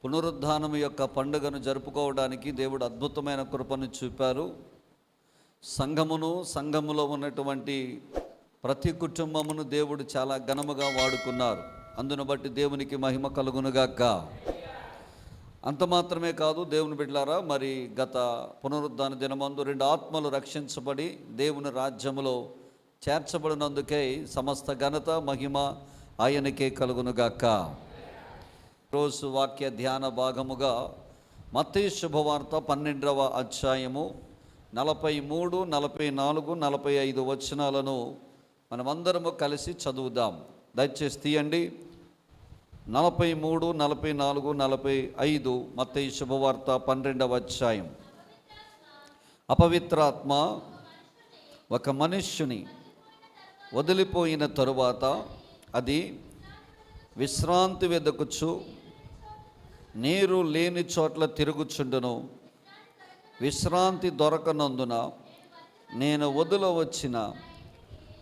పునరుద్ధానం యొక్క పండుగను జరుపుకోవడానికి దేవుడు అద్భుతమైన కృపను చూపారు. సంఘములో ఉన్నటువంటి ప్రతి కుటుంబమును దేవుడు చాలా ఘనముగా వాడుకున్నారు. అందును బట్టి దేవునికి మహిమ కలుగునుగాక. అంత మాత్రమే కాదు దేవుని బిడ్డలారా, మరి గత పునరుద్ధాన దినమందు 2 ఆత్మలు రక్షించబడి దేవుని రాజ్యములో చేర్చబడినందుకే సమస్త ఘనత మహిమ ఆయనకే కలుగునుగాక. రోజు వాక్య ధ్యాన భాగముగా మత్తయి శుభవార్త 12వ అధ్యాయము 43, 44, 45 వచనాలను మనమందరము కలిసి చదువుదాం. దయచేసి తీయండి. 43, 44, 45 మత్తయి శుభవార్త 12వ అధ్యాయం. అపవిత్రాత్మ ఒక మనుష్యుని వదిలిపోయిన తరువాత అది విశ్రాంతి వెదకుచు నీరు లేని చోట్ల తిరుగుచుండును. విశ్రాంతి దొరకనందున నేను వదిలవచ్చిన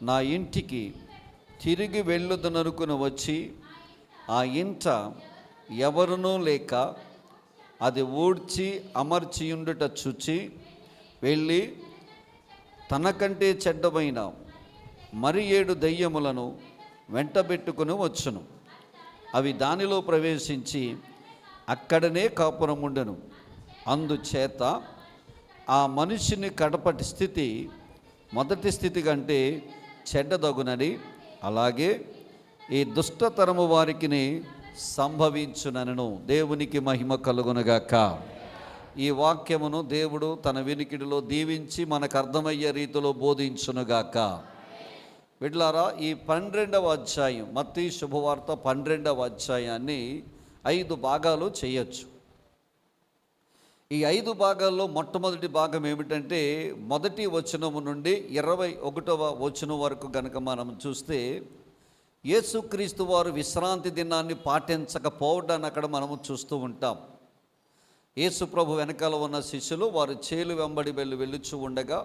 నా ఇంటికి తిరిగి వెళ్ళుదననుకుని వచ్చి ఆ ఇంట ఎవరునూ లేక అది ఊడ్చి అమర్చియుండుట చూచి వెళ్ళి తనకంటే చెడ్డమైన మరి 7 దెయ్యములను వెంటబెట్టుకుని వచ్చును. అవి దానిలో ప్రవేశించి అక్కడనే కాపురముండెను. అందుచేత ఆ మనిషిని కడపటి స్థితి మొదటి స్థితి కంటే చెడ్డదగునని, అలాగే ఈ దుష్టతరము వారికి సంభవించునను. దేవునికి మహిమ కలుగునుగాక. ఈ వాక్యమును దేవుడు తన వినికిడిలో దీవించి మనకు అర్థమయ్యే రీతిలో బోధించునుగాక. బిడ్డలారా, ఈ 12వ అధ్యాయం మత్తయి శుభవార్త 12వ అధ్యాయాన్ని 5 భాగాలు చేయొచ్చు. ఈ 5 భాగాల్లో మొట్టమొదటి భాగం ఏమిటంటే మొదటి వచనము నుండి 21వ వచనం వరకు గనక మనం చూస్తే యేసుక్రీస్తు వారు విశ్రాంతి దినాన్ని పాటించకపోవడాన్ని అక్కడ మనము చూస్తూ ఉంటాం. యేసు ప్రభు వెనకాల ఉన్న శిష్యులు వారు చేలు వెంబడి వెళ్ళుచూ ఉండగా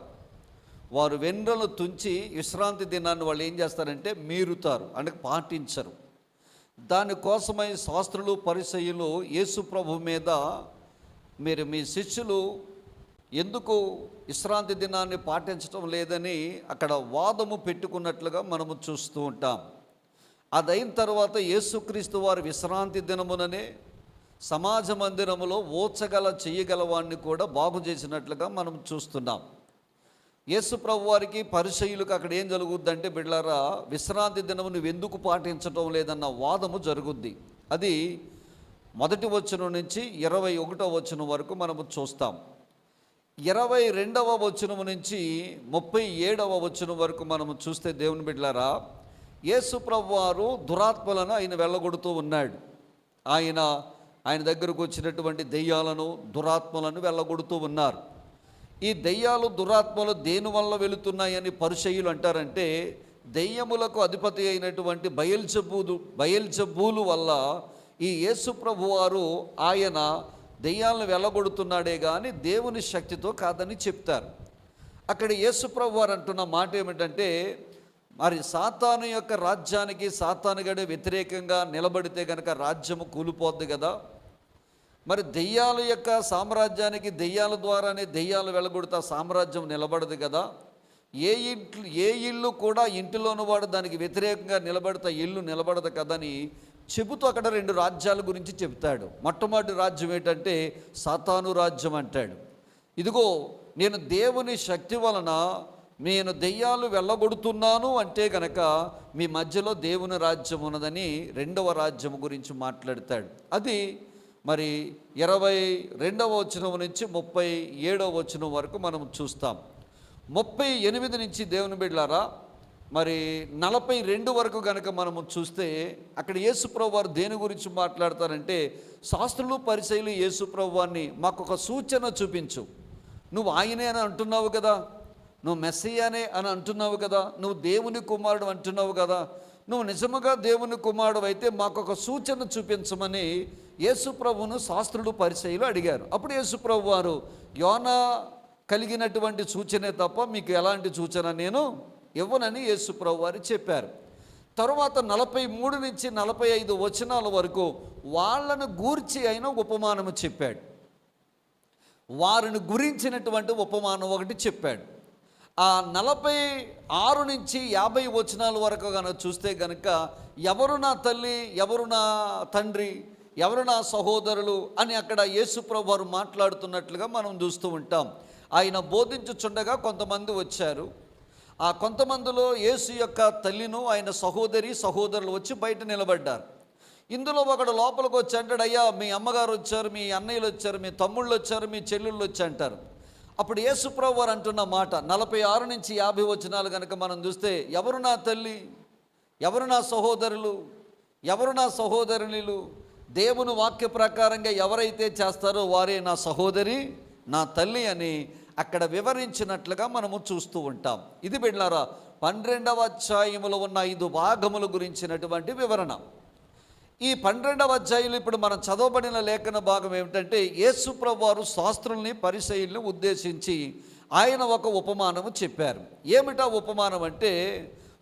వారు వెన్నులను తుంచి విశ్రాంతి దినాన్ని వాళ్ళు ఏం చేస్తారంటే మీరుతారు, అంటే పాటించరు. దానికోసమై శాస్త్రులు పరిసయ్యులు యేసు ప్రభు మీద మీరు మీ శిష్యులు ఎందుకు విశ్రాంతి దినాన్ని పాటించడం లేదని అక్కడ వాదము పెట్టుకున్నట్లుగా మనము చూస్తూ ఉంటాం. అదైన తర్వాత యేసుక్రీస్తు వారు విశ్రాంతి దినముననే సమాజ మందిరములో చేయగల వాడిని కూడా బాగు చేసినట్లుగా మనం చూస్తున్నాం. యేసు ప్రభు వారికి పరిసయ్యులకు అక్కడ ఏం జరుగుద్దంటే, బిడ్డలారా, విశ్రాంతి దినము నువ్వు ఎందుకు పాటించడం లేదన్న వాదము జరుగుద్ది. అది మొదటి వచనం నుంచి 21వ వచనం వరకు మనము చూస్తాం. 22వ వచనం నుంచి 37వ వచనం వరకు మనము చూస్తే దేవుని బిడ్డలారా, యేసు ప్రభు వారు దురాత్మలను ఆయన వెళ్ళగొడుతూ ఉన్నాడు. ఆయన దగ్గరకు వచ్చినటువంటి దెయ్యాలను దురాత్మలను వెళ్ళగొడుతూ ఉన్నారు. ఈ దెయ్యాలు దురాత్మలు దేనివల్ల వెళుతున్నాయని పరిసయ్యులు అంటారంటే, దెయ్యములకు అధిపతి అయినటువంటి బయల్జబూలు వల్ల ఈ యేసు ప్రభు వారు ఆయన దెయ్యాలను వెళ్ళగొడుతున్నాడే కానీ దేవుని శక్తితో కాదని చెప్తారు. అక్కడ యేసు ప్రభు వారు అంటున్న మాట ఏమిటంటే, మరి సాతాను యొక్క రాజ్యానికి సాతానుగడే వ్యతిరేకంగా నిలబడితే కనుక రాజ్యము కూలిపోద్ది కదా. మరి దెయ్యాల యొక్క సామ్రాజ్యానికి దెయ్యాల ద్వారానే దెయ్యాలు వెళ్ళగొడతా సామ్రాజ్యం నిలబడదు కదా. ఏ ఇల్లు కూడా ఇంటిలోని వాడు దానికి వ్యతిరేకంగా నిలబడతా ఇల్లు నిలబడదు కదని చెబుతూ అక్కడ 2 రాజ్యాల గురించి చెబుతాడు. మొట్టమొదటి రాజ్యం ఏంటంటే సాతాను రాజ్యం అంటాడు. ఇదిగో నేను దేవుని శక్తి వలన నేను దెయ్యాలు వెళ్ళగొడుతున్నాను అంటే గనక మీ మధ్యలో దేవుని రాజ్యం ఉన్నదని 2వ రాజ్యం గురించి మాట్లాడతాడు. అది మరి 22వ వచనం నుంచి 37వ వచనం వరకు మనం చూస్తాం. 38 నుంచి దేవుని బిడ్డలారా, మరి 42 వరకు కనుక మనము చూస్తే అక్కడ యేసు ప్రభు వారు దేని గురించి మాట్లాడతారంటే, శాస్త్రులు పరిసయ్యులు యేసు ప్రభు వారిని మాకు ఒక సూచన చూపించు, నువ్వు ఆయనే అని అంటున్నావు కదా, నువ్వు మెస్సియానే అని అంటున్నావు కదా, నువ్వు దేవుని కుమారుడు అంటున్నావు కదా, నువ్వు నిజముగా దేవుని కుమారుడు అయితే మాకు ఒక సూచన చూపించమని యేసు ప్రభువును శాస్త్రులు పరిసయ్యులు అడిగారు. అప్పుడు యేసు ప్రభు వారు యోనా కలిగినటువంటి సూచనే తప్ప మీకు ఎలాంటి సూచన నేను ఇవ్వనని యేసు ప్రభు వారు చెప్పారు. తరువాత 43 నుంచి 45 వచనాల వరకు వాళ్ళను గూర్చి అయిన ఉపమానము చెప్పాడు. వారిని గురించినటువంటి ఉపమానం ఒకటి చెప్పాడు. ఆ 46 నుంచి 50 వచనాల వరకు కనుక చూస్తే కనుక ఎవరు నా తల్లి, ఎవరు నా తండ్రి, ఎవరు నా సహోదరులు అని అక్కడ యేసుప్రభు వారు మాట్లాడుతున్నట్లుగా మనం చూస్తూ ఉంటాం. ఆయన బోధించుచుండగా కొంతమంది వచ్చారు. ఆ కొంతమందిలో యేసు యొక్క తల్లిను ఆయన సహోదరులు వచ్చి బయట నిలబడ్డారు. ఇందులో ఒకడు లోపలికి వచ్చి అంటాడు, అయ్యా మీ అమ్మగారు వచ్చారు, మీ అన్నయ్యలు వచ్చారు, మీ తమ్ముళ్ళు వచ్చారు, మీ చెల్లెళ్ళు వచ్చి అంటారు. అప్పుడు యేసుప్రభు వారు అంటున్న మాట 46 నుంచి 50 వచనాలు కనుక మనం చూస్తే, ఎవరు నా తల్లి, ఎవరు నా సహోదరులు, ఎవరు నా సహోదరులు, దేవుని వాక్య ప్రకారంగా ఎవరైతే చేస్తారో వారే నా సహోదరి, నా తల్లి అని అక్కడ వివరించినట్లుగా మనము చూస్తూ ఉంటాం. ఇది బిడ్డలారా 12వ అధ్యాయములో ఉన్న 5 భాగముల గురించినటువంటి వివరణ. ఈ 12వ అధ్యాయంలో ఇప్పుడు మనం చదవబడిన లేఖన భాగం ఏమిటంటే, యేసుప్రభు వారు శాస్త్రుల్ని పరిసయ్యుల్ని ఉద్దేశించి ఆయన ఒక ఉపమానము చెప్పారు. ఏమిటా ఉపమానం అంటే,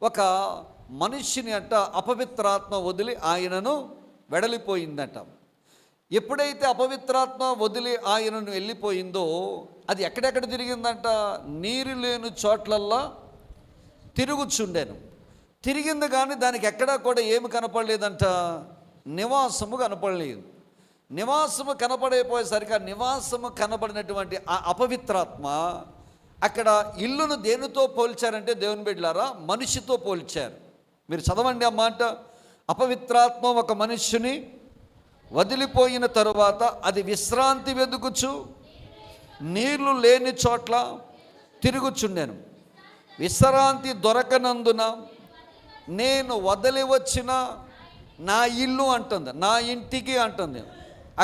ఒక మనిషిని అపవిత్రాత్మ వదిలి ఆయనను వెడలిపోయిందట. ఎప్పుడైతే అపవిత్రాత్మ వదిలి ఆయనను వెళ్ళిపోయిందో అది ఎక్కడెక్కడ తిరిగిందంట, నీరు లేని చోట్లల్లా తిరుగుచుండెను. తిరిగింది కానీ దానికి ఎక్కడా కూడా ఏమి కనపడలేదంట, నివాసము కనపడలేదు. నివాసము కనపడైపోయేసరికి ఆ నివాసము కనపడినటువంటి ఆ అపవిత్రాత్మ అక్కడ ఇల్లును దేనితో పోల్చారంటే, దేవుని బిడ్డలారా, మనిషితో పోల్చారు. మీరు చదవండి ఆ మాట. అపవిత్రాత్మ ఒక మనుష్యుని వదిలిపోయిన తరువాత అది విశ్రాంతి వెదుకుచు నీళ్లు లేని చోట్ల తిరుగుచుండెను. విశ్రాంతి దొరకనందున నేను వదిలి వచ్చిన నా ఇల్లు అంటుంది, నా ఇంటికి అంటుంది.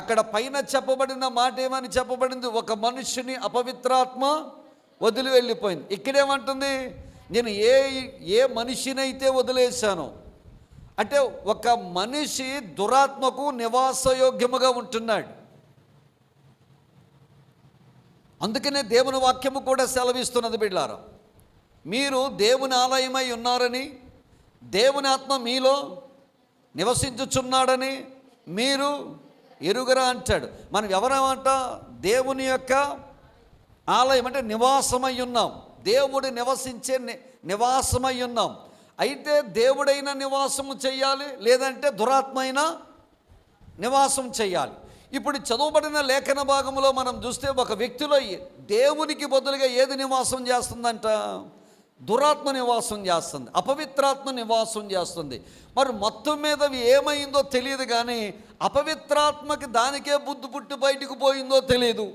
అక్కడ పైన చెప్పబడిన మాట ఏమని చెప్పబడింది, ఒక మనుష్యుని అపవిత్రాత్మ వదిలి వెళ్ళిపోయింది. ఇక్కడేమంటుంది, నేను ఏ మనిషినైతే వదిలేశానో, అంటే ఒక మనిషి దురాత్మకు నివాసయోగ్యముగా ఉంటున్నాడు. అందుకనే దేవుని వాక్యము కూడా సెలవిస్తున్నది బిడ్డలారా, మీరు దేవుని ఆలయమై ఉన్నారని, దేవుని ఆత్మ మీలో నివసించుచున్నాడని మీరు ఎరుగరా అంటాడు. మనం ఎవరమంట, దేవుని యొక్క ఆలయం అంటే నివాసమై ఉన్నాం, దేవుడు నివసించే నివాసమై ఉన్నాం. అయితే దేవుడైన నివాసము చేయాలి, లేదంటే దురాత్మ అయినా నివాసం చేయాలి. ఇప్పుడు చదవబడిన లేఖన భాగంలో మనం చూస్తే ఒక వ్యక్తిలో దేవునికి బదులుగా ఏది నివాసం చేస్తుందంట, దురాత్మ నివాసం చేస్తుంది, అపవిత్రాత్మ నివాసం చేస్తుంది. మరి మొత్తం మీద ఏమైందో తెలియదు కానీ అపవిత్రాత్మకి దానికే బుద్ధి పుట్టి బయటకు పోయిందో తెలియదు.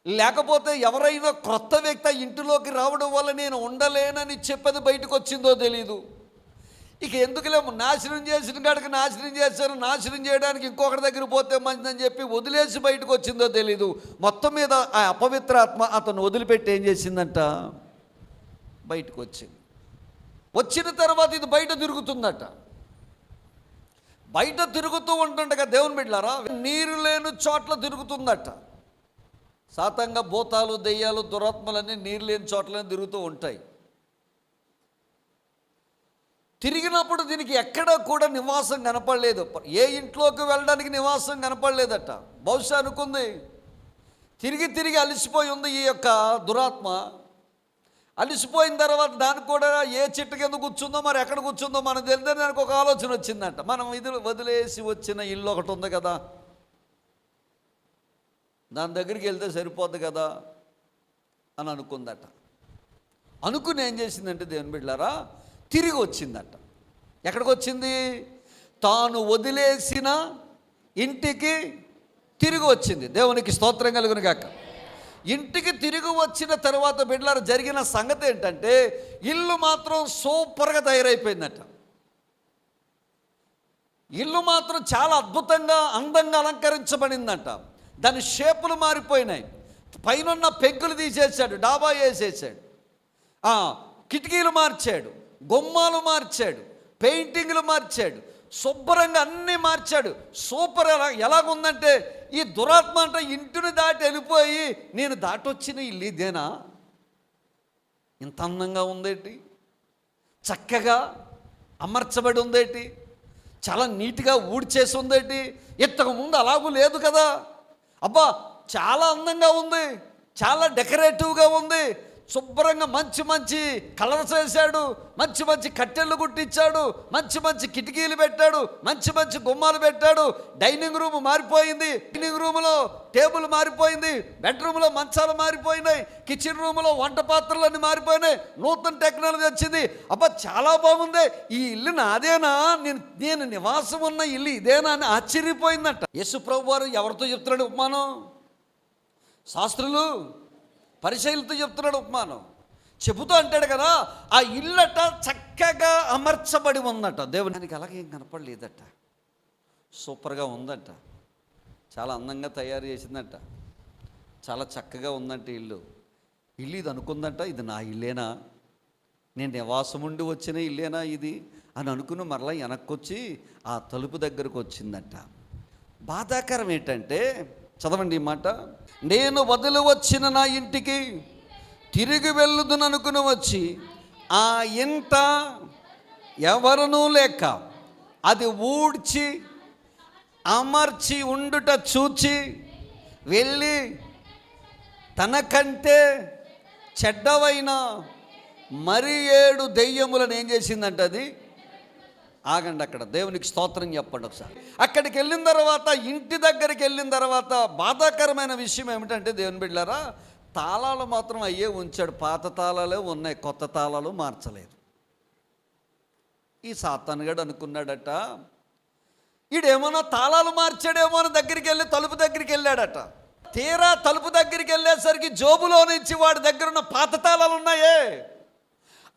లేకపోతే ఎవరైనా క్రొత్త వ్యక్తి ఇంటిలోకి రావడం వల్ల నేను ఉండలేనని చెప్పేది బయటకు వచ్చిందో తెలీదు. ఇక ఎందుకులేమో, నాశనం చేసిన కాడికి నాశనం చేశారు, నాశనం చేయడానికి ఇంకొకటి దగ్గర పోతే మంచిదని చెప్పి వదిలేసి బయటకు వచ్చిందో తెలీదు. మొత్తం మీద ఆ అపవిత్రాత్మ అతను వదిలిపెట్టి ఏం చేసిందంట, బయటకు వచ్చింది. వచ్చిన తర్వాత ఇది బయట తిరుగుతుందట. బయట తిరుగుతూ ఉంటుండగా దేవుని బిడ్డలారా, నీరు లేని చోట్ల తిరుగుతుందట. సాతంగా భూతాలు, దెయ్యాలు, దురాత్మలన్నీ నీరు లేని చోట్లనే తిరుగుతూ ఉంటాయి. తిరిగినప్పుడు దీనికి ఎక్కడా కూడా నివాసం కనపడలేదు. ఏ ఇంట్లోకి వెళ్ళడానికి నివాసం కనపడలేదట. బహుశా అనుకుంది, తిరిగి తిరిగి అలసిపోయి ఉంది ఈ యొక్క దురాత్మ. అలసిపోయిన తర్వాత దానికి కూడా ఏ చెట్టు కింద కూర్చుందో, మరి ఎక్కడ కూర్చుందో మనకు తెలియదు. దానికి ఒక ఆలోచన వచ్చిందంట, మనం ఇది వదిలేసి వచ్చిన ఇల్లు ఒకటి ఉంది కదా, దాని దగ్గరికి వెళ్తే సరిపోద్ది కదా అని అనుకుందట. అనుకుని ఏం చేసిందంటే దేవుని బిడ్డలారా, తిరిగి వచ్చిందట. ఎక్కడికి వచ్చింది, తాను వదిలేసిన ఇంటికి తిరిగి వచ్చింది. దేవునికి స్తోత్రం కలుగును గాక. ఇంటికి తిరిగి వచ్చిన తర్వాత బిడ్డలారా జరిగిన సంగతి ఏంటంటే, ఇల్లు మాత్రం సూపర్గా తయారైపోయిందట. ఇల్లు మాత్రం చాలా అద్భుతంగా అందంగా అలంకరించబడిందంట. దాని షేపులు మారిపోయినాయి. పైన పెంకులు తీసేసాడు, డాబా వేసేసాడు, కిటికీలు మార్చాడు, గుమ్మాలు మార్చాడు, పెయింటింగ్లు మార్చాడు, శుభ్రంగా అన్నీ మార్చాడు. సూపర్. ఎలాగుందంటే, ఈ దురాత్మ అంటే ఇంటిని దాటి వెళ్ళిపోయి, నేను దాటొచ్చిన ఇల్లు ఇదేనా, ఇంత అందంగా ఉందేటి, చక్కగా అమర్చబడి ఉందేటి, చాలా నీట్గా ఊడ్చేసి ఉందేంటి, ఇంతకుముందు అలాగూ లేదు కదా. అబ్బా చాలా అందంగా ఉంది, చాలా డెకరేటివ్గా ఉంది, శుభ్రంగా మంచి మంచి కలర్స్ వేశాడు, మంచి మంచి కట్టెళ్ళు కుట్టించాడు, మంచి మంచి కిటికీలు పెట్టాడు, మంచి మంచి గుమ్మాలు పెట్టాడు. డైనింగ్ రూమ్ మారిపోయింది, డైనింగ్ రూమ్లో టేబుల్ మారిపోయింది, బెడ్రూమ్లో మంచాలు మారిపోయినాయి, కిచెన్ రూమ్లో వంట పాత్రలన్నీ మారిపోయినాయి, నూతన టెక్నాలజీ వచ్చింది. అబ్బా చాలా బాగుంది, ఈ ఇల్లు నాదేనా, నేను నివాసం ఉన్న ఇల్లు ఇదేనా అని ఆశ్చర్యపోయిందట. యేసు ప్రభు వారు ఎవరితో చెప్తున్నాడు ఉపమానం? శాస్త్రులు పరిచయులతో చెప్తున్నాడు ఉపమానం. చెబుతూ అంటాడు కదా, ఆ ఇల్లట చక్కగా అమర్చబడి ఉందట. దేవునికి అలాగేం కనపడలేదట, సూపర్గా ఉందట, చాలా అందంగా తయారు చేసిందట, చాలా చక్కగా ఉందంట ఇల్లు. ఇది అనుకుందంట, ఇది నా ఇల్లేనా, నేను నివాసం ఉండి వచ్చిన ఇల్లేనా ఇది అని అనుకుని మరలా వెనక్కొచ్చి ఆ తలుపు దగ్గరకు వచ్చిందట. బాధాకరం ఏంటంటే, చదవండి ఈ మాట, నేను వదిలి వచ్చిన నా ఇంటికి తిరిగి వెళ్ళుదుననుకుని వచ్చి ఆ ఇంట ఎవరనూ లేక అది ఊడ్చి అమర్చి ఉండుట చూచి వెళ్ళి తనకంటే చెడ్డవైన మరి 7 దెయ్యములను ఏం చేసిందంట అది. ఆగండి, అక్కడ దేవునికి స్తోత్రం చెప్పండి ఒకసారి. అక్కడికి వెళ్ళిన తర్వాత, ఇంటి దగ్గరికి వెళ్ళిన తర్వాత బాధాకరమైన విషయం ఏమిటంటే, దేవుని బిడ్డలారా, తాళాలు మాత్రం అయ్యే ఉంచాడు, పాత తాళాలే ఉన్నాయి, కొత్త తాళాలు మార్చలేదు. ఈ సాతానుగాడు అనుకున్నాడట, ఈడేమన్నా తాళాలు మార్చాడేమో అని దగ్గరికి వెళ్ళి తలుపు దగ్గరికి వెళ్ళాడట. తీరా తలుపు దగ్గరికి వెళ్ళేసరికి జోబులో నుంచి వాడి దగ్గర ఉన్న పాత తాళాలు ఉన్నాయే,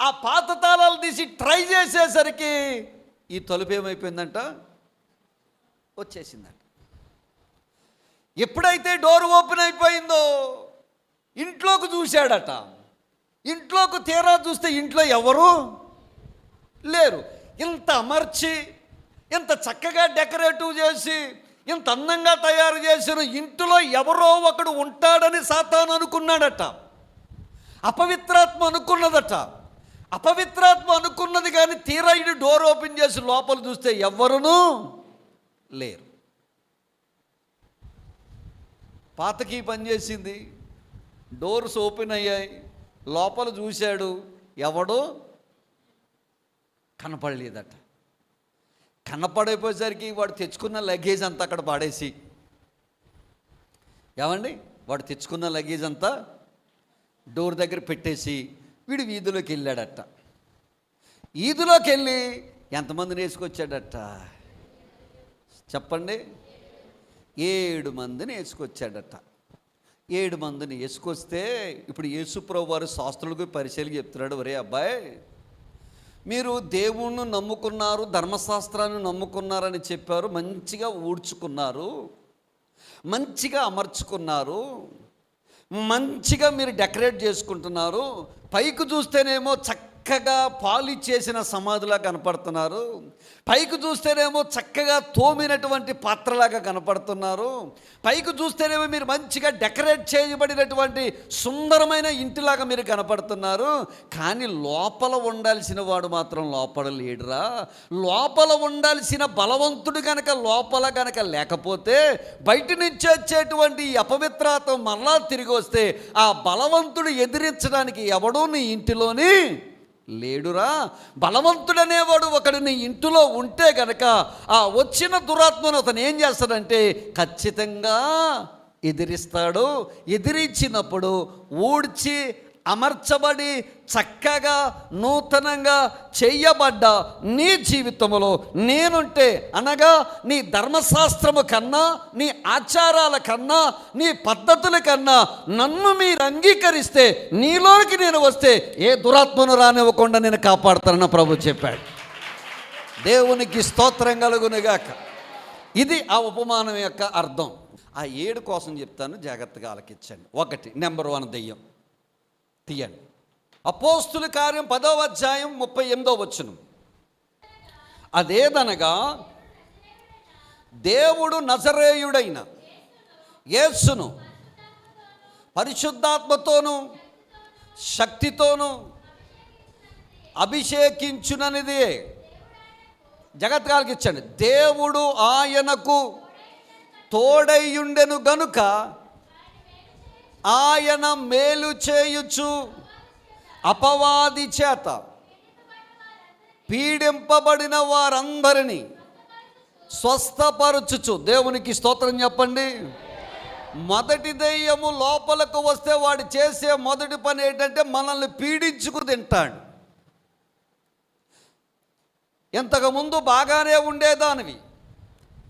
ఆ పాత తాళాలు తీసి ట్రై చేసేసరికి ఈ తలుపు ఏమైపోయిందంట, వచ్చేసిందంట. ఎప్పుడైతే డోర్ ఓపెన్ అయిపోయిందో ఇంట్లోకి చూశాడట. ఇంట్లోకి తీరా చూస్తే ఇంట్లో ఎవరు లేరు. ఇంత అమర్చి, ఇంత చక్కగా డెకరేటివ్ చేసి, ఇంత అందంగా తయారు చేసిన ఇంట్లో ఎవరో ఒకడు ఉంటాడని సాతాను అనుకున్నాడట. అపవిత్రాత్మ అనుకున్నదట. అపవిత్రాత్మ అనుకున్నది, కానీ తీరా ఇటు డోర్ ఓపెన్ చేసి లోపల చూస్తే ఎవ్వరునూ లేరు. పాతకి పనిచేసింది, డోర్స్ ఓపెన్ అయ్యాయి, లోపల చూశాడు, ఎవడో కనపడలేదట. కనపడైపోయేసరికి వాడు తెచ్చుకున్న లగేజ్ అంతా అక్కడ పాడేసి, ఏమండి, వాడు తెచ్చుకున్న లగేజ్ అంతా డోర్ దగ్గర పెట్టేసి వీడు వీధిలోకి వెళ్ళాడట. వీధిలోకి వెళ్ళి ఎంతమందిని వేసుకొచ్చాడట చెప్పండి? 7 మందిని వేసుకొచ్చాడట. 7 మందిని వేసుకొస్తే ఇప్పుడు యేసుప్రభు వారు శాస్త్రులకు పరిచయాలకు చెప్తున్నాడు, ఒరే అబ్బాయి, మీరు దేవుణ్ణి నమ్ముకున్నారు, ధర్మశాస్త్రాన్ని నమ్ముకున్నారని చెప్పారు, మంచిగా ఊడ్చుకున్నారు, మంచిగా అమర్చుకున్నారు, మంచిగా మీరు డెకరేట్ చేసుకుంటున్నారు, పైకి చూస్తేనేమో చక్కగా పాలిష్ చేసిన సమాధిలా కనపడుతున్నారు, పైకి చూస్తేనేమో చక్కగా తోమినటువంటి పాత్రలాగా కనపడుతున్నారు, పైకి చూస్తేనేమో మీరు మంచిగా డెకరేట్ చేయబడినటువంటి సుందరమైన ఇంటిలాగా మీరు కనపడుతున్నారు, కానీ లోపల ఉండాల్సిన వాడు మాత్రం లోపల లేడురా. లోపల ఉండాల్సిన బలవంతుడు కనుక లోపల కనుక లేకపోతే, బయట నుంచి వచ్చేటువంటి ఈ అపవిత్రాత్మ మరలా తిరిగి వస్తే ఆ బలవంతుడు ఎదిరించడానికి ఎవడూ నీ ఇంటిలోని లేడురా. బలవంతుడనేవాడు ఒకడు నీ ఇంటిలో ఉంటే గనక ఆ వచ్చిన దురాత్మను అతను ఏం చేస్తాడంటే ఖచ్చితంగా ఎదిరిస్తాడు. ఎదిరించినప్పుడు ఊడ్చి అమర్చబడి చక్కగా నూతనంగా చేయబడ్డ నీ జీవితంలో నేనుంటే, అనగా నీ ధర్మశాస్త్రము కన్నా, నీ ఆచారాల కన్నా, నీ పద్ధతుల కన్నా నన్ను మీరు అంగీకరిస్తే, నీలోకి నేను వస్తే ఏ దురాత్మను రానివ్వకుండా నేను కాపాడుతానని ప్రభు చెప్పాడు. దేవునికి స్తోత్రం కలుగునుగాక. ఇది ఆ ఉపమానం యొక్క అర్థం. ఆ 7 కోసం చెప్తాను, జాగ్రత్తగా ఆలకించండి. 1, నెంబర్ 1 దెయ్యం తీయండి. అపోస్తుల కార్యం 10వ అధ్యాయం 38వ వచనం. అదేదనగా, దేవుడు నజరేయుడైన యేసును పరిశుద్ధాత్మతోనూ శక్తితోనూ అభిషేకించుననిదే జగత్కాలకి ఇచ్చండి. దేవుడు ఆయనకు తోడైయుండెను గనుక ఆయన మేలు చేయుచు అపవాది చేత పీడింపబడిన వారందరినీ స్వస్థపరచుచు. దేవునికి స్తోత్రం చెప్పండి. మొదటి దెయ్యము లోపలకు వస్తే వాడు చేసే మొదటి పని ఏంటంటే మనల్ని పీడించుకు తింటాడు. ఇంతకుముందు బాగానే ఉండేదానివి,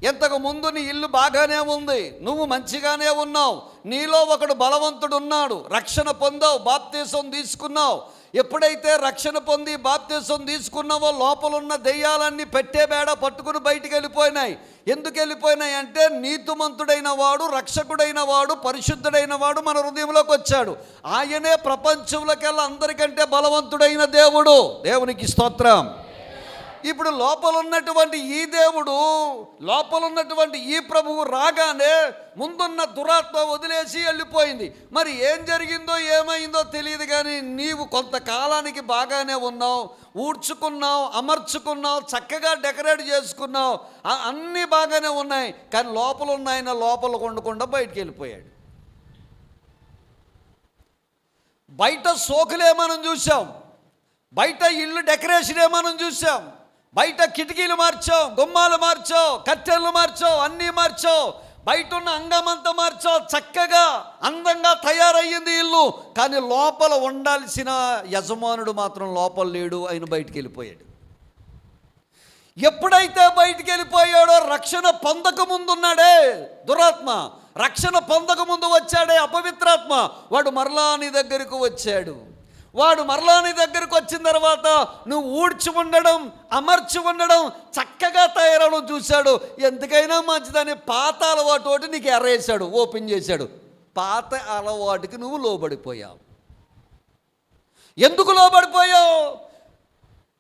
ఇంతకుముందు నీ ఇల్లు బాగానే ఉంది, నువ్వు మంచిగానే ఉన్నావు, నీలో ఒకడు బలవంతుడు ఉన్నాడు, రక్షణ పొందావు, బాప్తీసం తీసుకున్నావు. ఎప్పుడైతే రక్షణ పొంది బాప్తీసం తీసుకున్నావో లోపలున్న దెయ్యాలన్నీ పెట్టే బేడ పట్టుకుని బయటికి వెళ్ళిపోయినాయి. ఎందుకు వెళ్ళిపోయినాయి అంటే నీతిమంతుడైన వాడు, రక్షకుడైన వాడు, పరిశుద్ధుడైన వాడు మన హృదయంలోకి వచ్చాడు. ఆయనే ప్రపంచంలోకెల్లా అందరికంటే బలవంతుడైన దేవుడు. దేవునికి స్తోత్రం. ఇప్పుడు లోపల ఉన్నటువంటి ఈ దేవుడు, లోపల ఉన్నటువంటి ఈ ప్రభువు రాగానే ముందున్న దురాత్మ వదిలేసి వెళ్ళిపోయింది. మరి ఏం జరిగిందో ఏమైందో తెలియదు, కానీ నీవు కొంతకాలానికి బాగానే ఉన్నావు, ఊడ్చుకున్నావు, అమర్చుకున్నావు, చక్కగా డెకరేట్ చేసుకున్నావు, అన్నీ బాగానే ఉన్నాయి. కానీ లోపల ఉన్న ఆయన లోపల ఉండకుండా బయటికి వెళ్ళిపోయాడు. బయట సోకులే మనం చూసాం, బయట ఇల్లు డెకరేషనే మనం చూసాం, బయట కిటికీలు మార్చావు, గుమ్మాలు మార్చావు, కట్టెలు మార్చావు, అన్నీ మార్చావు, బయట ఉన్న అంగమంతా మార్చావు, చక్కగా అందంగా తయారయ్యింది ఇల్లు. కానీ లోపల ఉండాల్సిన యజమానుడు మాత్రం లోపల లేడు, ఆయన బయటికి వెళ్ళిపోయాడు. ఎప్పుడైతే బయటికి వెళ్ళిపోయాడో రక్షణ పొందక ముందున్నాడే దురాత్మ, రక్షణ పొందక ముందు వచ్చాడే అపవిత్రాత్మ, వాడు మరలా నీ దగ్గరకు వచ్చాడు. వాడు మరలా నీ దగ్గరకు వచ్చిన తర్వాత నువ్వు ఊడ్చి ఉండడం, అమర్చి ఉండడం, చక్కగా తయారవడం చూశాడు. ఎందుకైనా మంచిదని పాత అలవాటు ఒకటి నీకు ఎర్రేసాడు, ఓపెన్ చేశాడు. పాత అలవాటుకి నువ్వు లోబడిపోయావు. ఎందుకు లోబడిపోయావు?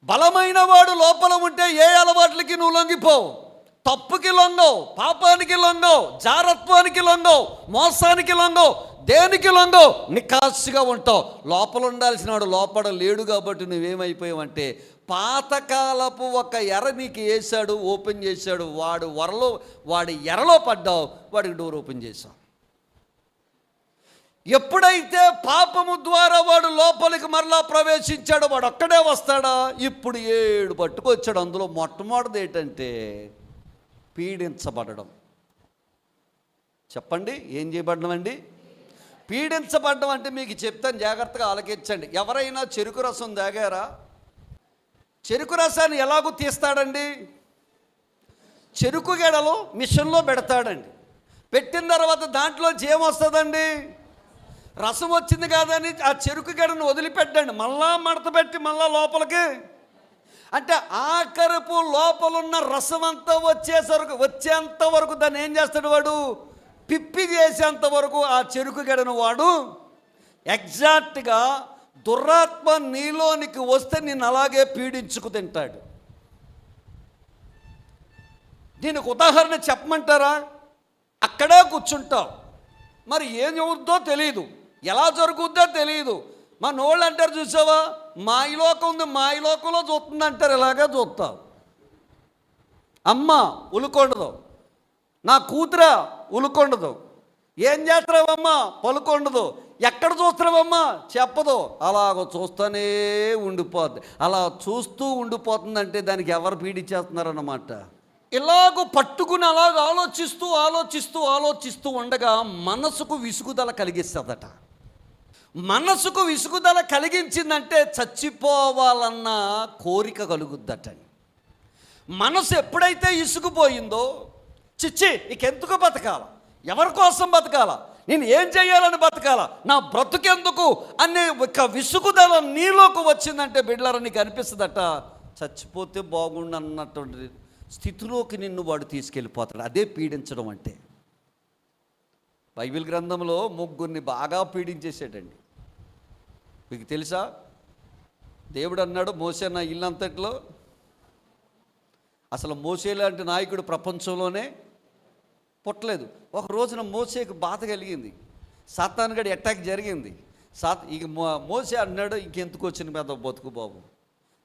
బలమైన వాడు లోపల ఉంటే ఏ అలవాట్లకి నువ్వు లొంగిపోవు. తప్పుకి లొంగవు, పాపానికి లొంగవు, జారత్వానికి లొంగవు, మోసానికి లొంగవు, దేనికి లొంగవు, నికాస్సుగా ఉంటావు. లోపల ఉండాల్సిన వాడు లోపల లేడు కాబట్టి నువ్వేమైపోయావంటే పాతకాలపు ఒక ఎర నీకు వేసాడు, ఓపెన్ చేశాడు. వాడి ఎరలో పడ్డావు, వాడికి డోర్ ఓపెన్ చేశావు. ఎప్పుడైతే పాపము ద్వారా వాడు లోపలికి మరలా ప్రవేశించాడో వాడు ఒక్కడే వస్తాడా? ఇప్పుడు 7 పట్టుకొచ్చాడు. అందులో మొట్టమొదటిది ఏంటంటే పీడించబడడం. చెప్పండి, ఏం చేయబడడం అండి? పీడించబడడం అంటే మీకు చెప్తాను, జాగ్రత్తగా ఆలకించండి. ఎవరైనా చెరుకు రసం తాగారా? చెరుకు రసాన్ని ఎలాగూ తీస్తాడండి? చెరుకు గెడలు మిషన్లో పెడతాడండి. పెట్టిన తర్వాత దాంట్లోంచి ఏమొస్తుందండి? రసం వచ్చింది కాదని ఆ చెరుకు గెడను వదిలిపెట్టండి, మళ్ళా మడత పెట్టి మళ్ళా లోపలికి, అంటే ఆఖరపు లోపలున్న రసం అంతా వచ్చేంత వరకు దాన్ని ఏం చేస్తాడు వాడు? పిప్పి చేసేంత వరకు ఆ చెరుకు గెడను వాడు ఎగ్జాక్ట్గా దురాత్మ నీలోనికి వస్తే నిన్ను అలాగే పీడించుకు తింటాడు. దీనికి ఉదాహరణ చెప్పమంటారా? అక్కడే కూర్చుంటావు, మరి ఏం అవుద్దో తెలియదు, ఎలా జరుగుద్దో తెలియదు. మన వాళ్ళు అంటారు చూసావా, మాయలోకం ఉంది, మాయలోకంలో చూస్తుంది అంటారు, ఇలాగే చూస్తావు. అమ్మ ఉలుకొండదు, నా కూతురా ఉలుకొండదు, ఏం చేస్తున్నావమ్మా పలుకొండదు, ఎక్కడ చూస్తున్నావమ్మా చెప్పదు, అలాగ చూస్తూనే ఉండిపోద్ది. అలా చూస్తూ ఉండిపోతుందంటే దానికి ఎవరు పీడించేస్తున్నారన్నమాట. ఇలాగ పట్టుకుని అలాగ ఆలోచిస్తూ ఆలోచిస్తూ ఆలోచిస్తూ ఉండగా మనసుకు విసుగుదల కలిగిస్తుందట. మనసుకు విసుగుదల కలిగించిందంటే చచ్చిపోవాలన్న కోరిక కలుగుద్దట. మనసు ఎప్పుడైతే ఇసుకుపోయిందో, చిచ్చి ఇకెందుకు బతకాల, ఎవరి కోసం బతకాల, నేను ఏం చేయాలని బతకాల, నా బ్రతుకెందుకు అనే ఒక విసుగుదల నీలోకి వచ్చిందంటే బిడ్డలారా నీకు అనిపిస్తుందట చచ్చిపోతే బాగుండు అన్నటువంటి స్థితిలోకి నిన్ను వాడు తీసుకెళ్ళిపోతాడు. అదే పీడించడం అంటే. బైబిల్ గ్రంథంలో 3 బాగా పీడించేసాడండి. మీకు తెలుసా? దేవుడు అన్నాడు, మోసే నా ఇల్లంతట్లో, అసలు మోసే లాంటి నాయకుడు ప్రపంచంలోనే పుట్టలేదు. ఒక రోజున మోసేకు బాధ కలిగింది, సాతానుగడి అటాక్ జరిగింది. ఇక మోసే అన్నాడు, ఇంకెందుకు వచ్చిన పెద్ద బతుకు బాబు.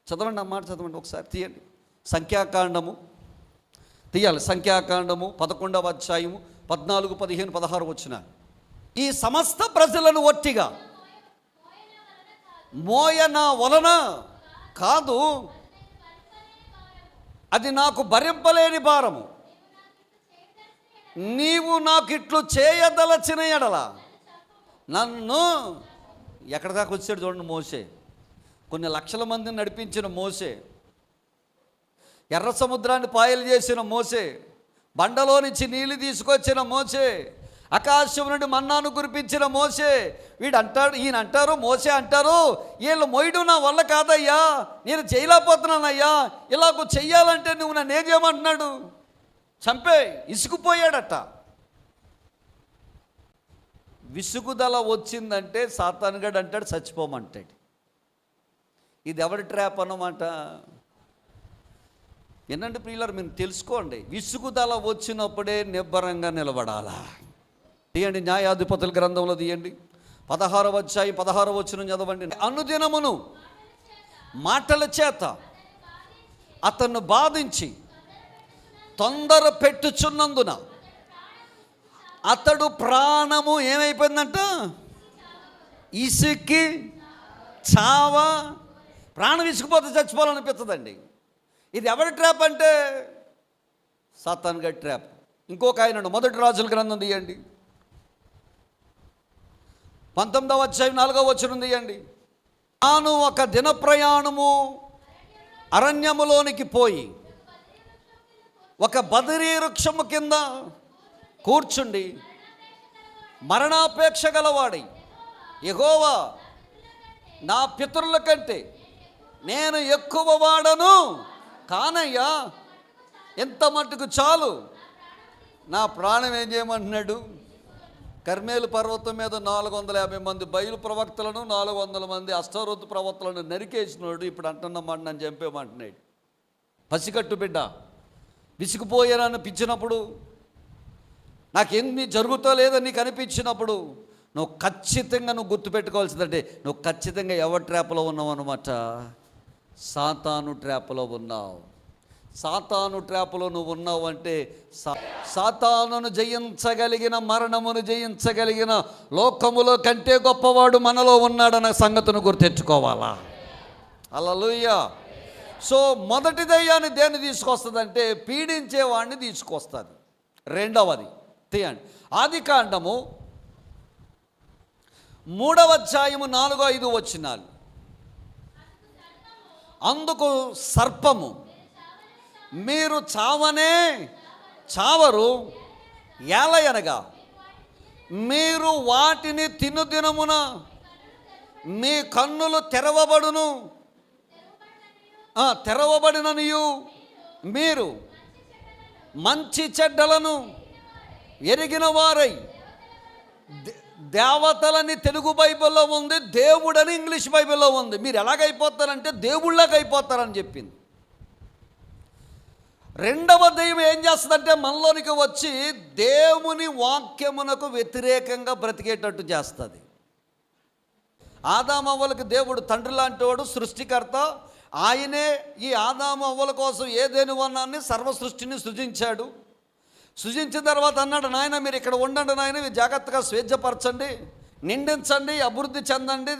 చదవండి, అన్నమాట చదవండి, ఒకసారి తీయండి. సంఖ్యాకాండము తీయాలి. సంఖ్యాకాండము 11వ అధ్యాయము 14, 15, 16 వచ్చిన ఈ సమస్త ప్రజలను ఒట్టిగా మోయన వలన కాదు, అది నాకు భరింపలేని భారము. నీవు నాకు ఇట్లు చేయదలచిన ఎడల నన్ను, ఎక్కడి దాకా వచ్చాడు చూడండి మోసే. కొన్ని లక్షల మందిని నడిపించిన మోసే, ఎర్ర సముద్రాన్ని పాయలు చేసిన మోసే, బండలో నుంచి నీళ్లు తీసుకొచ్చిన మోసే, ఆకాశం నుండి మన్నాను కురిపించిన మోసే. ఈయన అంటారు, మోసే అంటారు, వీళ్ళు మోయడం నా వల్ల కాదయ్యా, నేను చేయలేకపోతున్నానయ్యా, ఇలాగ చెయ్యాలంటే నువ్వు నన్ను ఏం చేయమంటున్నాడు? చంపే. ఇసుకుపోయాడట. విసుగుదల వచ్చిందంటే సాతానుగాడు అంటాడు చచ్చిపోమంటాడు. ఇది ఎవరి ట్రాప్ అన్నమాట. ఏంటంటే ప్రియులారు, మీరు తెలుసుకోండి, విసుగుదల వచ్చినప్పుడే నిబ్బరంగా నిలబడాలా. తీయండి న్యాయాధిపతుల గ్రంథంలో తీయండి 16వ అధ్యాయం 16వ వచనం చదవండి. అనుదినమును మాటల చేత అతన్ని బాధించి తొందర పెట్టుచున్నందున అతడు ప్రాణము ఏమైపోయిందంట? ఇసుక్కి చావా. ప్రాణం ఇసుకుపోతే చచ్చిపోవాలనిపిస్తుందండి. ఇది ఎవరి ట్రాప్ అంటే సాతాన్ గారి ట్రాప్. ఇంకొక ఆయన మొదటి రాజుల గ్రంథం తీయండి 19వ అధ్యాయం 4వ వచనం తీయండి. తాను ఒక దిన ప్రయాణము అరణ్యములోనికి పోయి ఒక బదరీ వృక్షము కింద కూర్చుండి మరణాపేక్ష గలవాడై, యెహోవా నా పితరుల కంటే నేను ఎక్కువ వాడను కానయ్యా, ఎంత మట్టుకు చాలు, నా ప్రాణం ఏం చేయమంటున్నాడు? కర్మేలు పర్వతం మీద 450 మంది బయలు ప్రవక్తలను 400 మంది అష్టారోతు ప్రవక్తలను నరికేసినాడు. ఇప్పుడు అంటున్నమాట నన్ను చంపేమంటున్నాడు. పసికట్టు బిడ్డ విసిగిపోయాననిపించినప్పుడు, నాకేంది జరుగుతో లేదని నీకు అనిపించినప్పుడు, నువ్వు ఖచ్చితంగా గుర్తుపెట్టుకోవాల్సిందంటే నువ్వు ఖచ్చితంగా ఎవరి ట్రాప్లో ఉన్నావు అన్నమాట. సాతాను ట్రాప్లో ఉన్నావు. సాతాను ట్రాప్లో నువ్వు ఉన్నావు అంటే సాతానును జయించగలిగిన, మరణమును జయించగలిగిన లోకములో కంటే గొప్పవాడు మనలో ఉన్నాడన్న సంగతిని గుర్తెచ్చుకోవాలా. హల్లెలూయా. సో మొదటి దయ్యాన్ని దేన్ని తీసుకొస్తుందంటే పీడించేవాడిని తీసుకొస్తుంది. రెండవది తీయండి ఆదికాండము 3వ అధ్యాయము 4, 5 వచనాలు. అందుకు సర్పము, మీరు చావనే చావరు, ఏలయనగా మీరు వాటిని తినుదినమున మీ కన్నులు తెరవబడిననియు మీరు మంచి చెడ్డలను ఎరిగిన వారై. దేవతలని తెలుగు బైబిల్లో ఉంది, దేవుడని ఇంగ్లీష్ బైబిల్లో ఉంది. మీరు ఎలాగైపోతారంటే దేవుళ్ళగా అయిపోతారని చెప్పింది. రెండవ దయ్యం ఏం చేస్తుందంటే మనలోనికి వచ్చి దేవుని వాక్యమునకు వ్యతిరేకంగా బ్రతికేటట్టు చేస్తుంది. ఆదాము అవ్వలకు దేవుడు తండ్రి లాంటి వాడు, సృష్టికర్త. ఆయనే ఈ ఆదాము అవ్వల కోసం ఏదేని వనాన్ని సర్వ సృష్టిని సృజించాడు. సృజించిన తర్వాత అన్నాడు, నాయన మీరు ఇక్కడ ఉండండి, నాయన మీరు జాగ్రత్తగా స్వేచ్ఛపరచండి, నిండించండి, అభివృద్ధి చెందండి,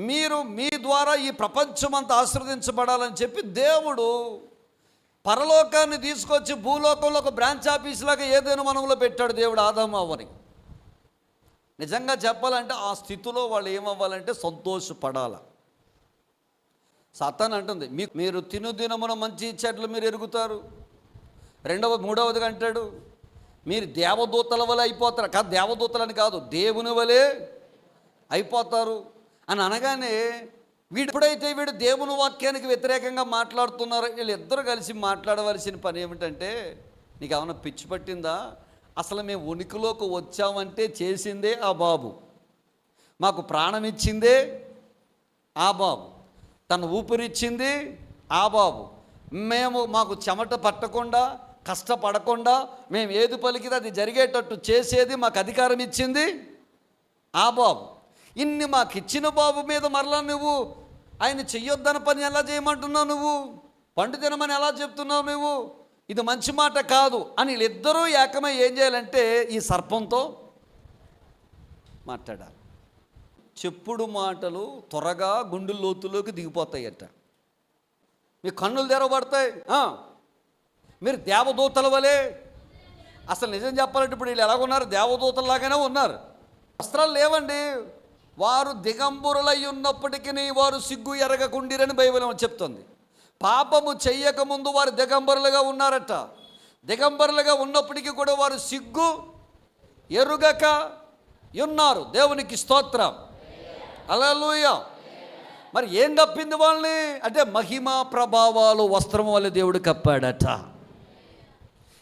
మీరు మీ ద్వారా ఈ ప్రపంచమంతా ఆశీర్వదించబడాలని చెప్పి దేవుడు పరలోకాన్ని తీసుకొచ్చి భూలోకంలో ఒక బ్రాంచ్ ఆఫీస్ లాగా ఏదైనా మనంలో పెట్టాడు దేవుడు ఆదాము అవ్వని. నిజంగా చెప్పాలంటే ఆ స్థితిలో వాళ్ళు ఏమవ్వాలంటే సంతోషపడాల. సాతాను అంటుంది, మీరు తినుదినమున మంచి చెడ్లు మీరు ఎరుగుతారు. మూడవదిగా అంటాడు, మీరు దేవదూతల వలె అయిపోతారు. కాదు, దేవదూతలని కాదు, దేవుని వలె అయిపోతారు అని అనగానే ఎప్పుడైతే వీడు దేవుని వాక్యానికి వ్యతిరేకంగా మాట్లాడుతున్నారో, వీళ్ళిద్దరూ కలిసి మాట్లాడవలసిన పని ఏమిటంటే, నీకు ఏమైనా పిచ్చి పట్టిందా? అసలు మేము ఉనికిలోకి వచ్చామంటే చేసిందే ఆ బాబు, మాకు ప్రాణం ఇచ్చిందే ఆ బాబు, తను ఊపిరిచ్చింది ఆ బాబు, మాకు చెమట పట్టకుండా కష్టపడకుండా మేము ఏది పలికితే అది జరిగేటట్టు చేసేది మాకు అధికారం ఇచ్చింది ఆ బాబు. ఇన్ని మాకు ఇచ్చిన బాబు మీద మరలా నువ్వు ఆయన చెయ్యొద్దన్న పని ఎలా చేయమంటున్నావు? నువ్వు పండు తినమని ఎలా చెప్తున్నావు నువ్వు, ఇది మంచి మాట కాదు అని వీళ్ళిద్దరూ ఏకమై ఏం చేయాలంటే ఈ సర్పంతో మాట్లాడాలి. చెప్పుడు మాటలు త్వరగా గుండె లోతులోకి దిగిపోతాయట. మీ కన్నులు తెరవబడతాయి. మీరు దేవదూతల వలె, అసలు నిజం చెప్పాలంటే ఇప్పుడు వీళ్ళు ఎలాగున్నారు, దేవదూతల్లాగానే ఉన్నారు. వస్త్రాలు లేవండి. వారు దిగంబరులై ఉన్నప్పటికీ వారు సిగ్గు ఎరగకుండిరని బైబిల్ చెప్తుంది. పాపము చెయ్యకముందు వారు దిగంబరులుగా ఉన్నారట. దిగంబరులుగా ఉన్నప్పటికీ కూడా వారు సిగ్గు ఎరుగక ఉన్నారు. దేవునికి స్తోత్రం, హల్లెలూయా. మరి ఏం కప్పింది వాళ్ళని అంటే మహిమా ప్రభావాలు వస్త్రం వల్ల దేవుడు కప్పాడట.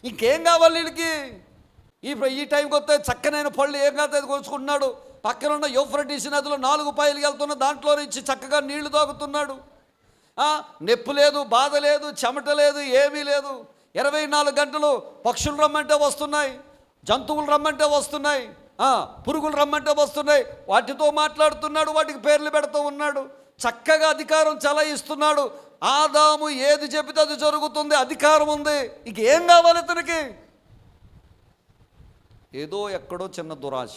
ఇంకేం కావాలి వీళ్ళకి? ఈ టైంకి వస్తే చక్కనైన పళ్ళు ఏం కాదు అది కోసుకుంటున్నాడు. పక్కన ఉన్న యూఫ్రటీస్ నదిలో 4 పాయలు వెళ్తున్న దాంట్లో నుంచి చక్కగా నీళ్లు తాగుతున్నాడు. నొప్పి లేదు, బాధ లేదు, చెమట లేదు, ఏమీ లేదు. 24 గంటలు పక్షులు రమ్మంటే వస్తున్నాయి, జంతువులు రమ్మంటే వస్తున్నాయి, పురుగులు రమ్మంటే వస్తున్నాయి. వాటితో మాట్లాడుతున్నాడు, వాటికి పేర్లు పెడుతూ ఉన్నాడు. చక్కగా అధికారం చలాయిస్తున్నాడు. ఆదాము ఏది చెబితే అది జరుగుతుంది, అధికారం ఉంది. ఇంక ఏం కావాలి ఇతనికి? ఏదో ఎక్కడో చిన్న దురాశ.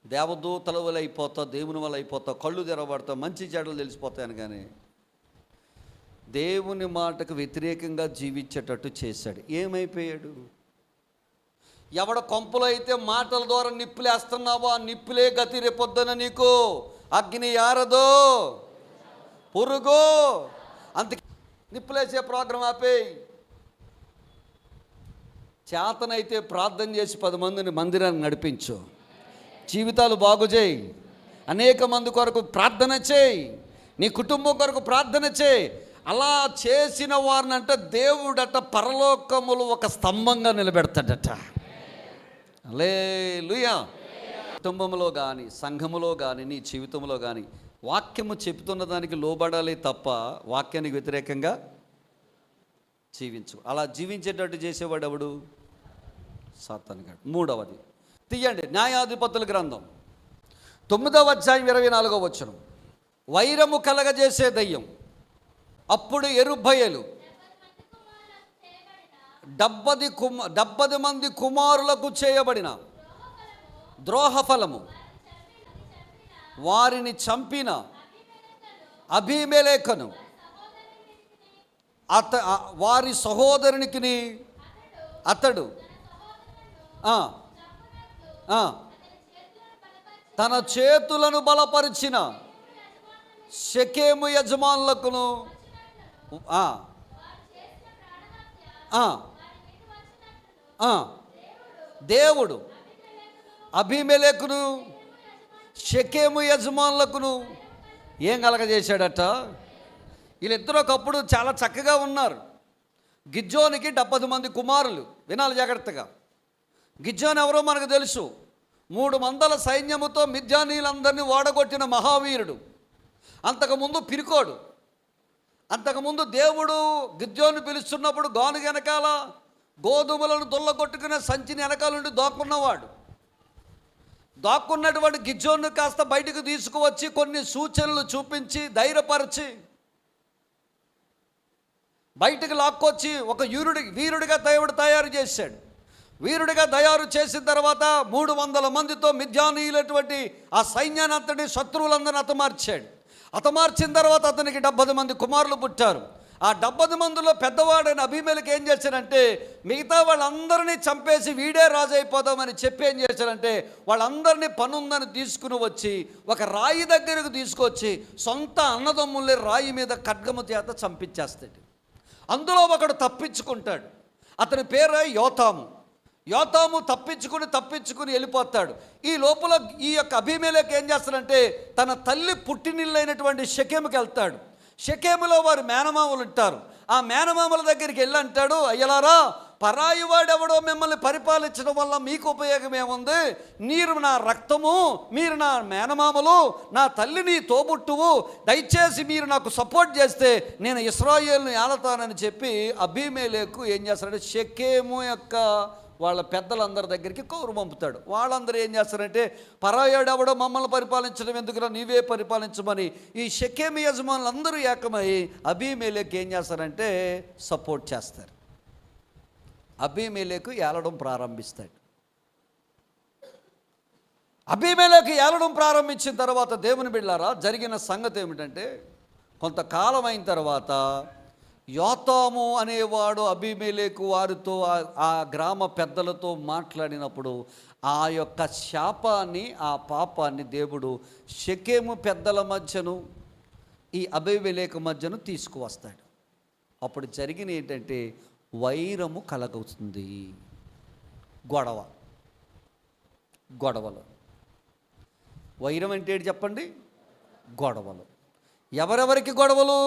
దేవదూతల వల్ల అయిపోతా, దేవుని వల్ల అయిపోతా, కళ్ళు తెరవబడతా, మంచి చెడ్డలు తెలిసిపోతాయని. కానీ దేవుని మాటకు వ్యతిరేకంగా జీవించేటట్టు చేశాడు. ఏమైపోయాడు? ఎవడ కొంపలో అయితే మాటల ద్వారా నిప్పులేస్తున్నావో ఆ నిప్పులే గతి. రేపొద్దున నీకు అగ్ని ఆరదో, పురుగో. అందుకే నిప్పులేసే ప్రోగ్రాం ఆపేయి. చేతనైతే ప్రార్థన చేసి 10 మందిని మందిరాన్ని నడిపించు. జీవితాలు బాగు చేయి. అనేక మంది కొరకు ప్రార్థన చేయి. నీ కుటుంబం కొరకు ప్రార్థన చేయి. అలా చేసిన వారినంట దేవుడట పరలోకములు ఒక స్తంభంగా నిలబెడతాడట. హల్లెలూయా. కుటుంబంలో కానీ, సంఘములో కానీ, నీ జీవితంలో కానీ వాక్యము చెబుతున్న దానికి లోబడాలి తప్ప వాక్యానికి వ్యతిరేకంగా జీవించు. అలా జీవించేటట్టు చేసేవాడు ఎవడు? సాతానుగాడు. 3వది తీయండి, న్యాయాధిపతుల గ్రంథం 9వ అధ్యాయం 24వ వచనం. వైరము కలగజేసే దయ్యం అప్పుడు యెరుబ్బయలు 70 మంది కుమారులకు చేయబడిన ద్రోహఫలము వారిని చంపిన అబీమెలెకును వారి సహోదరునికి అతడు తన చేతులను బలపరిచిన షెకెము యజమానులకును దేవుడు అబీమెలెకును షెకెము యజమానులకును ఏం కలగజేశాడట? వీళ్ళిద్దరూ ఒకప్పుడు చాలా చక్కగా ఉన్నారు. గిద్యోనికి 70 మంది కుమారులు. వినాలి జాగ్రత్తగా. గిద్యోను ఎవరో మనకు తెలుసు. 300 సైన్యముతో మిద్యానీయులందరినీ ఓడగొట్టిన మహావీరుడు. అంతకుముందు పిరికోడు. అంతకుముందు దేవుడు గిద్యోను పిలుస్తున్నప్పుడు గాను వెనకాల గోధుమలను దొల్లగొట్టుకునే సంచిని వెనకాల నుండి దాక్కున్నవాడు. దాక్కున్నటువంటి గిద్యోను కాస్త బయటకు తీసుకువచ్చి కొన్ని సూచనలు చూపించి ధైర్యపరిచి బయటకు లాక్కొచ్చి ఒక వీరుడిగా దేవుడు తయారు చేశాడు. వీరుడిగా తయారు చేసిన తర్వాత 300 మందితో మిద్యానీయులటువంటి ఆ సైన్యాన్ని అంతటి శత్రువులందరినీ హతమార్చిన తర్వాత అతనికి 70 మంది కుమారులు పుట్టారు. ఆ 70 మందిలో పెద్దవాడైన అబీమెలెకు ఏం చేశాడంటే మిగతా వాళ్ళందరినీ చంపేసి వీడే రాజు అయిపోదామని చెప్పి ఏం చేశాడంటే వాళ్ళందరినీ పనుందని తీసుకుని వచ్చి ఒక రాయి దగ్గరకు తీసుకొచ్చి సొంత అన్నదమ్ముల్ని రాయి మీద ఖడ్గము చేత చంపించేస్తాడు. అందులో ఒకడు తప్పించుకుంటాడు. అతని పేరు యోతాము తప్పించుకుని వెళ్ళిపోతాడు. ఈ లోపల ఈ యొక్క అబీమెలెకు ఏం చేస్తాడంటే తన తల్లి పుట్టినిల్లైనటువంటి షెకెముకి వెళ్తాడు. షెకెములో వారి మేనమామలు ఉంటారు. ఆ మేనమామల దగ్గరికి వెళ్ళి అంటాడు, అయ్యలారా, పరాయి వాడెవడో మిమ్మల్ని పరిపాలించడం వల్ల మీకు ఉపయోగం ఏముంది? మీరు నా రక్తము, మీరు నా మేనమామలు, నా తల్లిని తోబుట్టువు, దయచేసి మీరు నాకు సపోర్ట్ చేస్తే నేను ఇశ్రాయేలును ఏలతానని చెప్పి అబీమెలెకు ఏం చేస్తాడంటే షెకెము యొక్క వాళ్ళ పెద్దలందరి దగ్గరికి కౌరు పంపుతాడు. వాళ్ళందరూ ఏం చేస్తారంటే, పరాయాడు ఎవడో మమ్మల్ని పరిపాలించడం ఎందుకురా, నీవే పరిపాలించమని ఈ షెకెము యజమానులందరూ ఏకమై అబీమెలెకు ఏం చేస్తారంటే సపోర్ట్ చేస్తారు. అబీమెలెకు ఏలడం ప్రారంభిస్తాడు. అబీమెలెకు ఏలడం ప్రారంభించిన తర్వాత దేవుని బిడ్డలారా, జరిగిన సంగతి ఏమిటంటే, కొంతకాలం అయిన తర్వాత యోతాము అనేవాడు అబీమెలెకు వారితో ఆ గ్రామ పెద్దలతో మాట్లాడినప్పుడు ఆ యొక్క శాపాన్ని, ఆ పాపాన్ని దేవుడు షెకెము పెద్దల మధ్యను ఈ అబీమెలెకు మధ్యను తీసుకువస్తాడు. అప్పుడు జరిగిన ఏంటంటే వైరము కలగవుతుంది. గొడవలు. వైరం అంటే ఏంటి చెప్పండి? గొడవలు. ఎవరెవరికి గొడవలు?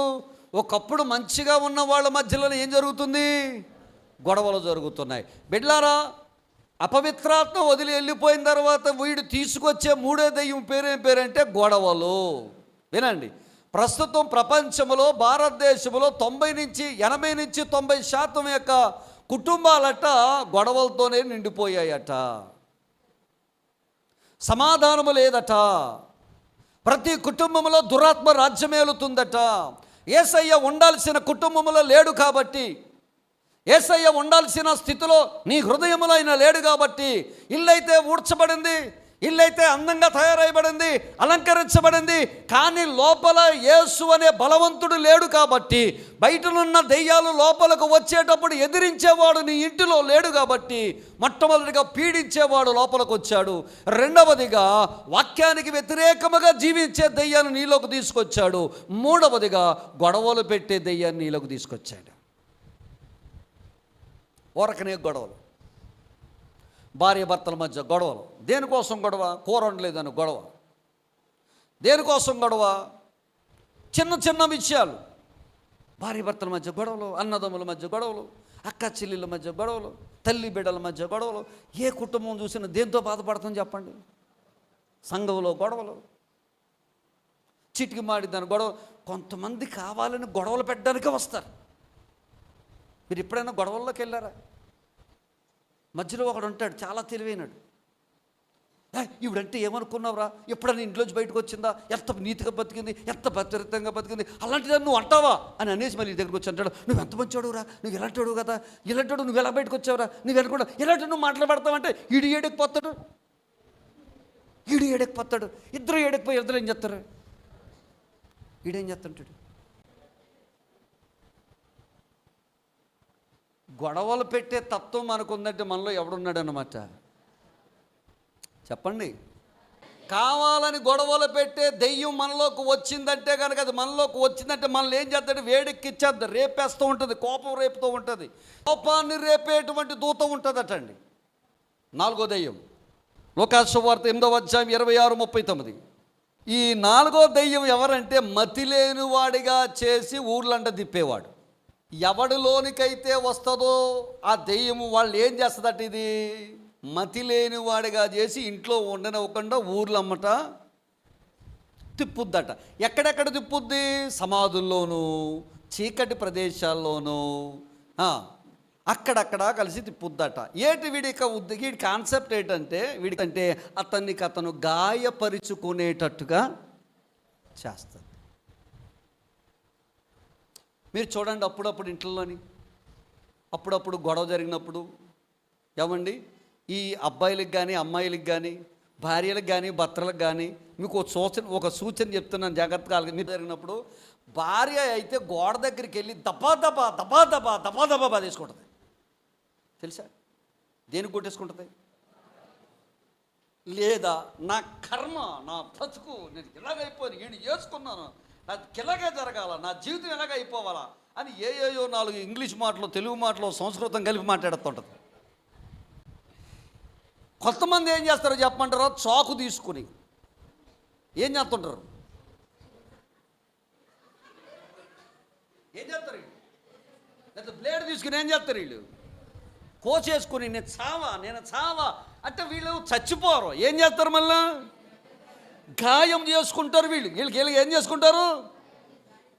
ఒకప్పుడు మంచిగా ఉన్న వాళ్ళ మధ్యలో ఏం జరుగుతుంది? గొడవలు జరుగుతున్నాయి. బిడ్లారా, అపవిత్రాత్మ వదిలి వెళ్ళిపోయిన తర్వాత వీడు తీసుకొచ్చే మూడో దెయ్యం పేరేం పేరంటే గొడవలు. వినండి, ప్రస్తుతం ప్రపంచంలో భారతదేశంలో 80-90% యొక్క కుటుంబాలట గొడవలతోనే నిండిపోయాయట. సమాధానము లేదట. ప్రతి కుటుంబంలో దురాత్మ రాజ్యమేలుతుందట. యేసయ్య ఉండాల్సిన కుటుంబంలో లేడు కాబట్టి, యేసయ్య ఉండాల్సిన స్థితిలో నీ హృదయంలో ఆయన లేడు కాబట్టి, ఇల్లైతే ఊడ్చబడింది, ఇల్లైతే అందంగా తయారైబడింది, అలంకరించబడింది, కానీ లోపల యేసు అనే బలవంతుడు లేడు కాబట్టి, బయటనున్న దెయ్యాలు లోపలకు వచ్చేటప్పుడు ఎదిరించేవాడు నీ ఇంటిలో లేడు కాబట్టి, మొట్టమొదటిగా పీడించేవాడు లోపలికి వచ్చాడు. రెండవదిగా వాక్యానికి వ్యతిరేకముగా జీవించే దెయ్యాన్ని నీలోకి తీసుకొచ్చాడు. మూడవదిగా గొడవలు పెట్టే దెయ్యాన్ని నీలోకి తీసుకొచ్చాడు. ఊరకనే గొడవలు, భార్య భర్తల మధ్య గొడవలు. దేనికోసం గొడవ? కూర వండలేదని గొడవ. దేనికోసం గొడవ? చిన్న చిన్న విషయాలు. భార్య భర్తల మధ్య గొడవలు, అన్నదమ్ముల మధ్య గొడవలు, అక్క చెల్లెళ్ళ మధ్య గొడవలు, తల్లి బిడ్డల మధ్య గొడవలు. ఏ కుటుంబం చూసినా దేంతో బాధపడుతుంది చెప్పండి? సంఘంలో గొడవలు, చిటికి మాడిదాని గొడవ. కొంతమంది కావాలని గొడవలు పెట్టడానికే వస్తారు. మీరు ఎప్పుడైనా గొడవల్లోకి వెళ్ళారా? మధ్యలో ఒకడు ఉంటాడు, చాలా తెలివైనడు. ఇవిడంటే ఏమనుకున్నావురా, ఎప్పుడైనా ఇంట్లోంచి బయటకు వచ్చిందా, ఎంత నీతిగా బతికింది, ఎంత భద్రతంగా బతికింది, అలాంటిదాన్ని నువ్వు అంటావా అని అనేసి మళ్ళీ దగ్గరికి వచ్చి అంటాడు, నువ్వు ఎంత మంచోడురా, నువ్వు ఇలాంటి కదా, ఇలాంటి నువ్వు ఎలా బయటకు వచ్చావురా, నువ్వు ఎలా కూడా ఇలాంటి నువ్వు మాట్లాడతావంటే ఈడు ఏడెక్కిపోతాడు. ఇద్దరు ఏడెక్కిపోయి ఇద్దరు ఏం చేస్తారు? ఈడేం చేస్తుంటాడు? గొడవలు పెట్టే తత్వం మనకుందంటే మనలో ఎవడున్నాడు అన్నమాట. చెప్పండి. కావాలని గొడవలు పెట్టే దెయ్యం మనలోకి వచ్చిందంటే కనుక, అది మనలోకి వచ్చిందంటే మనల్ని ఏం చేస్తాడు? వేడెక్కిచ్చేద్ది, రేపేస్తూ ఉంటుంది, కోపం రేపుతూ ఉంటుంది. కోపాన్ని రేపేటువంటి దూత ఉంటుందటండి. 4వ దెయ్యం లూకాసు సువార్త 8వ అధ్యాయం 26-39. ఈ 4వ దెయ్యం ఎవరంటే మతిలేని వాడిగా చేసి ఊర్లంట తిప్పేవాడు. ఎవడిలోనికైతే వస్తుందో ఆ దెయ్యము వాళ్ళు ఏం చేస్తుందట, ఇది మతి లేని వాడిగా చేసి ఇంట్లో ఉండనివ్వకుండా ఊర్లమ్మట తిప్పుద్దట. ఎక్కడెక్కడ తిప్పుద్ది? సమాధుల్లోనూ, చీకటి ప్రదేశాల్లోనూ, అక్కడక్కడ కలిసి తిప్పుద్దట. వీడి కాన్సెప్ట్ ఏంటంటే, వీడికంటే అతను గాయపరుచుకునేటట్టుగా చేస్తుంది. మీరు చూడండి, అప్పుడప్పుడు ఇంట్లోని అప్పుడప్పుడు గొడవ జరిగినప్పుడు ఏమండి, ఈ అబ్బాయిలకు కానీ అమ్మాయిలకు కానీ భార్యలకు కానీ భర్తలకు కానీ మీకు ఒక సూచన చెప్తున్నాను, జాగ్రత్తగా. మీరు జరిగినప్పుడు భార్య అయితే గోడ దగ్గరికి వెళ్ళి దబా దబా తీసుకుంటుంది. తెలుసా దేనికి కొట్టేసుకుంటుంది? లేదా నా కర్మ, నా బ్రతుకు, నేను ఇలాగైపోయి ఈయన చేసుకున్నాను, నాకు ఇలాగే జరగాల, నా జీవితం ఎలాగ అయిపోవాలా అని ఏయో 4 ఇంగ్లీష్ మాటలు, తెలుగు మాటలు, సంస్కృతం కలిపి మాట్లాడుతుంటుంది. కొంతమంది ఏం చేస్తారో చెప్పమంటారో, చాకు తీసుకుని ఏం చేస్తుంటారు? ఏం చేస్తారు వీళ్ళు? లేదా బ్లేడ్ తీసుకుని ఏం చేస్తారు వీళ్ళు? కోసేసుకుని నేను చావా అంటే వీళ్ళు చచ్చిపోరు. ఏం చేస్తారు? మళ్ళా గాయం చేసుకుంటారు. వీళ్ళకి ఏం చేసుకుంటారు?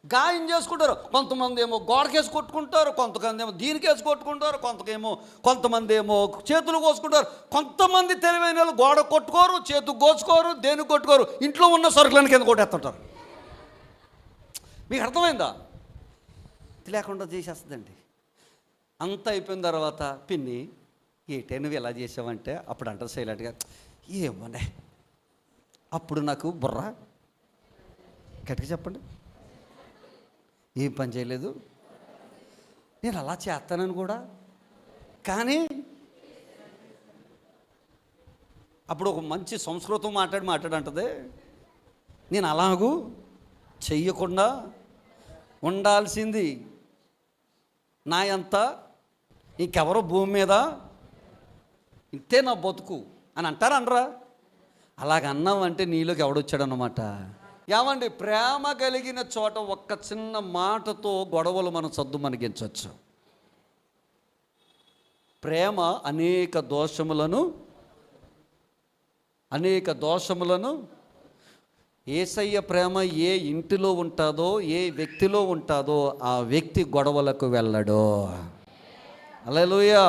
గాయం చేసుకుంటారు. కొంతమంది ఏమో గోడకేసి కొట్టుకుంటారు, కొంతమంది ఏమో దీనికేసి కొట్టుకుంటారు, కొంతమంది ఏమో చేతులు కోసుకుంటారు. కొంతమంది తెలివైన వాళ్ళు గోడ కొట్టుకోరు, చేతుకు కోసుకోరు, దేనికి కొట్టుకోరు, ఇంట్లో ఉన్న సరుకులను కింద కొట్టేస్తుంటారు. మీకు అర్థమైందా? లేకుండా చేసేస్తుందండి. అంత అయిపోయిన తర్వాత పిన్ని ఏటే నువ్వు ఎలా చేసావంటే అప్పుడు అంటారు సైలెంట్గా, ఏమోనే అప్పుడు నాకు బుర్ర గట్టిగా చెప్పండి, ఏం పని చేయలేదు, నేను అలా చేస్తానని కూడా, కానీ అప్పుడు ఒక మంచి సంస్కృతం మాట్లాడంటది, నేను అలాగూ చెయ్యకుండా ఉండాల్సింది నా అంత ఇంకెవరో భూమి మీద, ఇంతే నా బతుకు అని అంటారా అనరా? అలాగన్నామంటే నీలోకి ఎవడొచ్చాడన్నమాట. ఏమండి, ప్రేమ కలిగిన చోట ఒక్క చిన్న మాటతో గొడవలు మనం సద్దు మనగించవచ్చు. ప్రేమ అనేక దోషములను యేసయ్య ప్రేమ ఏ ఇంటిలో ఉంటుందో, ఏ వ్యక్తిలో ఉంటుందో ఆ వ్యక్తి గొడవలకు వెళ్ళడు. హల్లెలూయా.